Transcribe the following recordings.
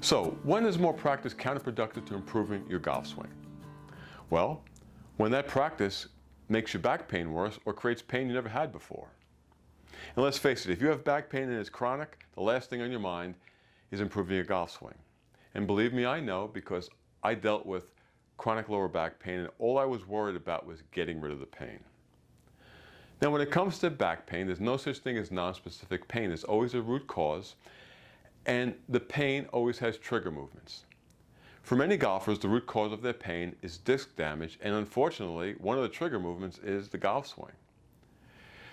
So, when is more practice counterproductive to improving your golf swing? Well, when that practice makes your back pain worse or creates pain you never had before. And let's face it, if you have back pain and it's chronic, the last thing on your mind is improving your golf swing. And believe me, I know, because I dealt with chronic lower back pain and all I was worried about was getting rid of the pain. Now, when it comes to back pain, there's no such thing as non-specific pain. There's always a root cause, and the pain always has trigger movements. For many golfers, the root cause of their pain is disc damage, and unfortunately, one of the trigger movements is the golf swing.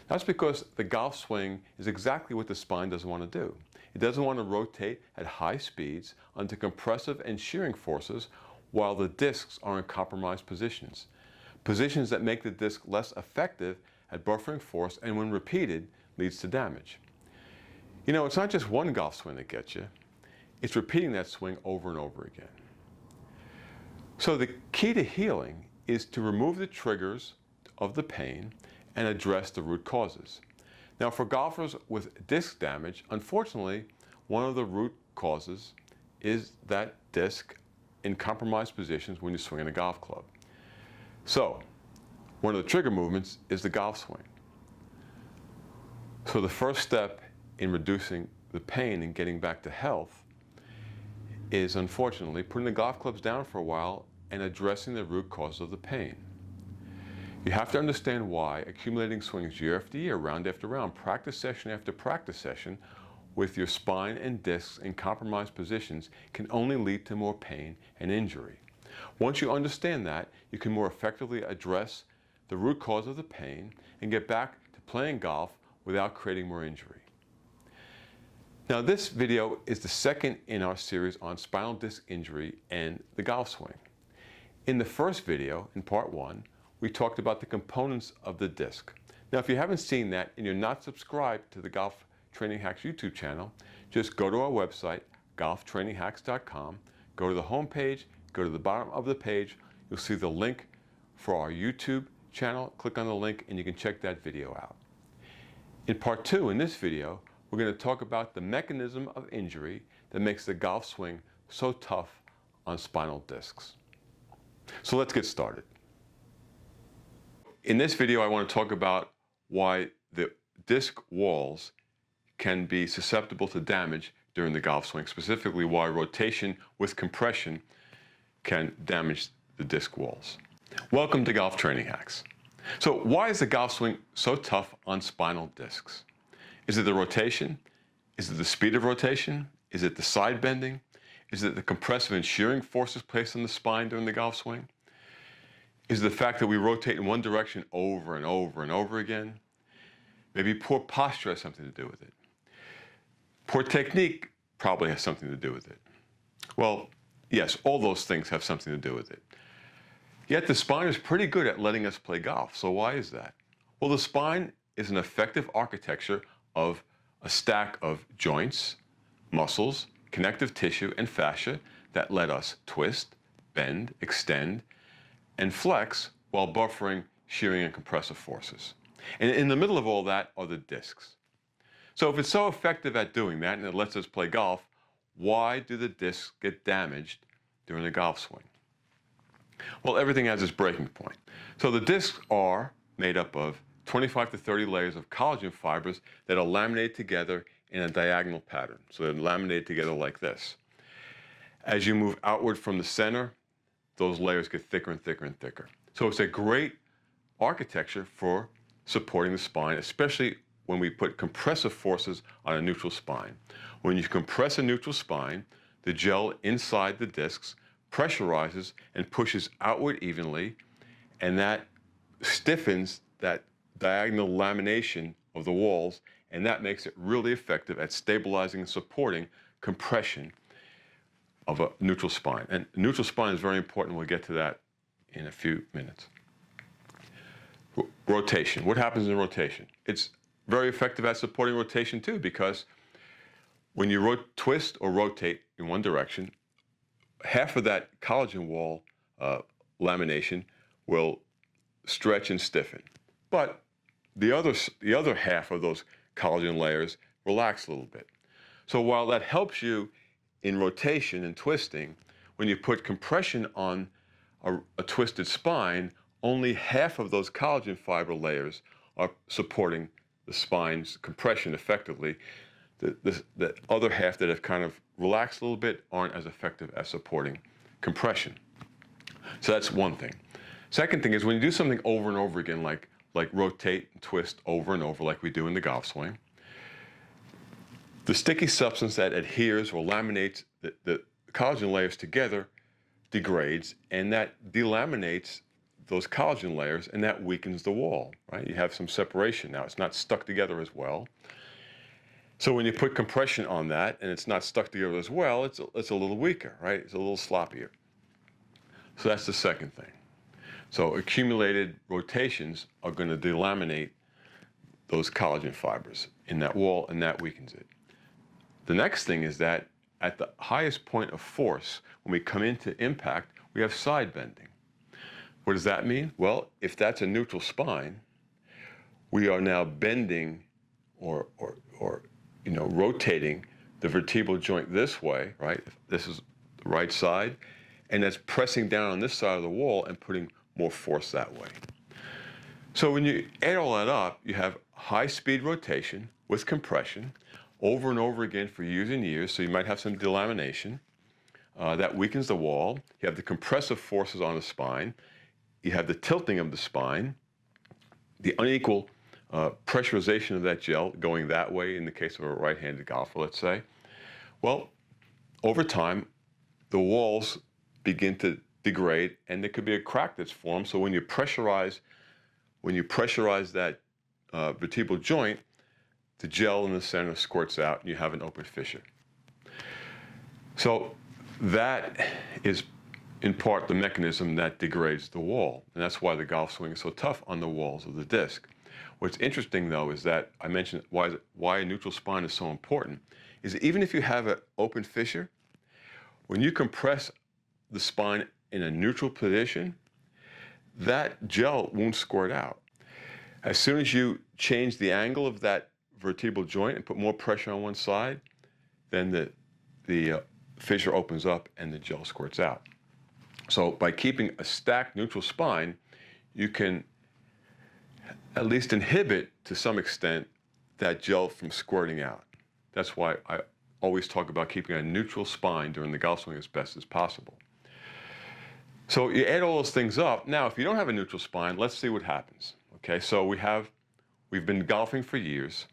That's because the golf swing is exactly what the spine doesn't want to do. It doesn't want to rotate at high speeds under compressive and shearing forces while the discs are in compromised positions. Positions that make the disc less effective at buffering force and when repeated leads to damage. You know, it's not just one golf swing that gets you, it's repeating that swing over and over again. So the key to healing is to remove the triggers of the pain and address the root causes. Now, for golfers with disc damage, unfortunately, one of the root causes is that disc in compromised positions when you're swinging a golf club. So, one of the trigger movements is the golf swing. So the first step in reducing the pain and getting back to health is, unfortunately, putting the golf clubs down for a while and addressing the root cause of the pain. You have to understand why accumulating swings year after year, round after round, practice session after practice session, with your spine and discs in compromised positions can only lead to more pain and injury. Once you understand that, you can more effectively address the root cause of the pain and get back to playing golf without creating more injury. Now, this video is the second in our series on spinal disc injury and the golf swing. In the first video, in part 1, we talked about the components of the disc. Now, if you haven't seen that and you're not subscribed to the Golf Training Hacks YouTube channel, just go to our website, golftraininghacks.com, go to the home page, go to the bottom of the page, you'll see the link for our YouTube channel. Click on the link and you can check that video out. In part 2, in this video, we're going to talk about the mechanism of injury that makes the golf swing so tough on spinal discs. So let's get started. In this video, I want to talk about why the disc walls can be susceptible to damage during the golf swing, specifically why rotation with compression can damage the disc walls. Welcome to Golf Training Hacks. So why is the golf swing so tough on spinal discs? Is it the rotation? Is it the speed of rotation? Is it the side bending? Is it the compressive and shearing forces placed on the spine during the golf swing? Is it the fact that we rotate in one direction over and over and over again? Maybe poor posture has something to do with it. Poor technique probably has something to do with it. Well, yes, all those things have something to do with it. Yet the spine is pretty good at letting us play golf. So why is that? Well, the spine is an effective architecture of a stack of joints, muscles, connective tissue, and fascia that let us twist, bend, extend, and flex while buffering, shearing, and compressive forces. And in the middle of all that are the discs. So if it's so effective at doing that and it lets us play golf, why do the discs get damaged during the golf swing? Well, everything has its breaking point. So the discs are made up of 25 to 30 layers of collagen fibers that are laminated together in a diagonal pattern. So they're laminated together like this. As you move outward from the center, those layers get thicker and thicker and thicker. So it's a great architecture for supporting the spine, especially when we put compressive forces on a neutral spine. When you compress a neutral spine, the gel inside the discs pressurizes and pushes outward evenly, and that stiffens that diagonal lamination of the walls, and that makes it really effective at stabilizing and supporting compression of a neutral spine. And neutral spine is very important. We'll get to that in a few minutes. Rotation. What happens in rotation? It's very effective at supporting rotation too, because when you twist or rotate in one direction, half of that collagen wall lamination will stretch and stiffen. But the other half of those collagen layers relax a little bit. So while that helps you in rotation and twisting, when you put compression on a twisted spine, only half of those collagen fiber layers are supporting the spine's compression effectively. The other half that have kind of relaxed a little bit aren't as effective as supporting compression. So that's one thing. Second thing is when you do something over and over again, like rotate and twist over and over like we do in the golf swing, the sticky substance that adheres or laminates the collagen layers together degrades, and that delaminates those collagen layers, and that weakens the wall, right? You have some separation now. It's not stuck together as well. So when you put compression on that and it's not stuck together as well, it's a little weaker, right? It's a little sloppier. So that's the second thing. So accumulated rotations are going to delaminate those collagen fibers in that wall, and that weakens it. The next thing is that at the highest point of force, when we come into impact, we have side bending. What does that mean? Well, if that's a neutral spine, we are now bending or rotating the vertebral joint this way, right? This is the right side, and that's pressing down on this side of the wall and putting more force that way. So when you add all that up, you have high-speed rotation with compression over and over again for years and years, so you might have some delamination. That weakens the wall. You have the compressive forces on the spine. You have the tilting of the spine, the unequal pressurization of that gel going that way in the case of a right-handed golfer, let's say. Well, over time, the walls begin to degrade, and there could be a crack that's formed. So when you pressurize that vertebral joint, the gel in the center squirts out, and you have an open fissure. So that is in part the mechanism that degrades the wall, and that's why the golf swing is so tough on the walls of the disc. What's interesting, though, is that I mentioned why a neutral spine is so important, is that even if you have an open fissure, when you compress the spine in a neutral position, that gel won't squirt out. As soon as you change the angle of that vertebral joint and put more pressure on one side, then the fissure opens up and the gel squirts out. So by keeping a stacked neutral spine, you can at least inhibit to some extent that gel from squirting out. That's why I always talk about keeping a neutral spine during the golf swing as best as possible. So you add all those things up. Now, if you don't have a neutral spine, let's see what happens. Okay, so we've been golfing for years.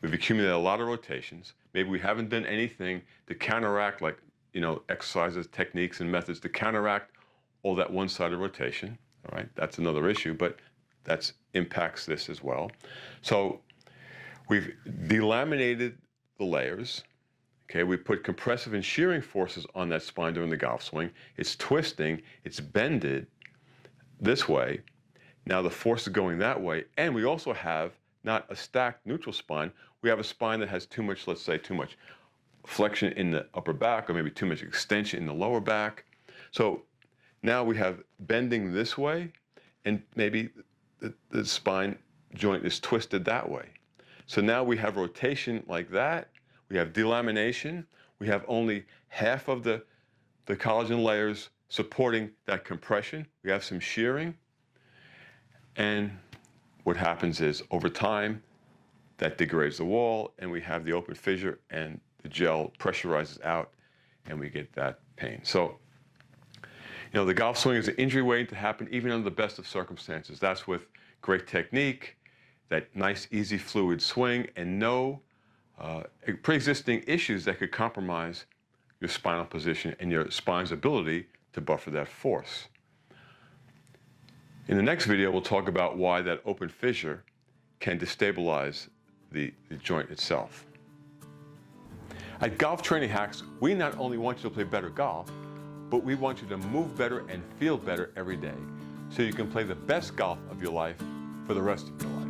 We've accumulated a lot of rotations. Maybe we haven't done anything to counteract, like, exercises, techniques, and methods to counteract all that one-sided rotation. All right, that's another issue, but that impacts this as well. So we've delaminated the layers. Okay, we put compressive and shearing forces on that spine during the golf swing. It's twisting, it's bended this way. Now the force is going that way, and we also have not a stacked neutral spine. We have a spine that has too much, let's say, too much flexion in the upper back, or maybe too much extension in the lower back. So now we have bending this way, and maybe the spine joint is twisted that way. So now we have rotation like that. We have delamination. We have only half of the collagen layers supporting that compression. We have some shearing. And what happens is, over time, that degrades the wall, and we have the open fissure, and the gel pressurizes out, and we get that pain. So, the golf swing is an injury waiting to happen even under the best of circumstances. That's with great technique, that nice, easy, fluid swing, and no pre-existing issues that could compromise your spinal position and your spine's ability to buffer that force. In the next video, we'll talk about why that open fissure can destabilize the joint itself. At Golf Training Hacks, we not only want you to play better golf, but we want you to move better and feel better every day, so you can play the best golf of your life for the rest of your life.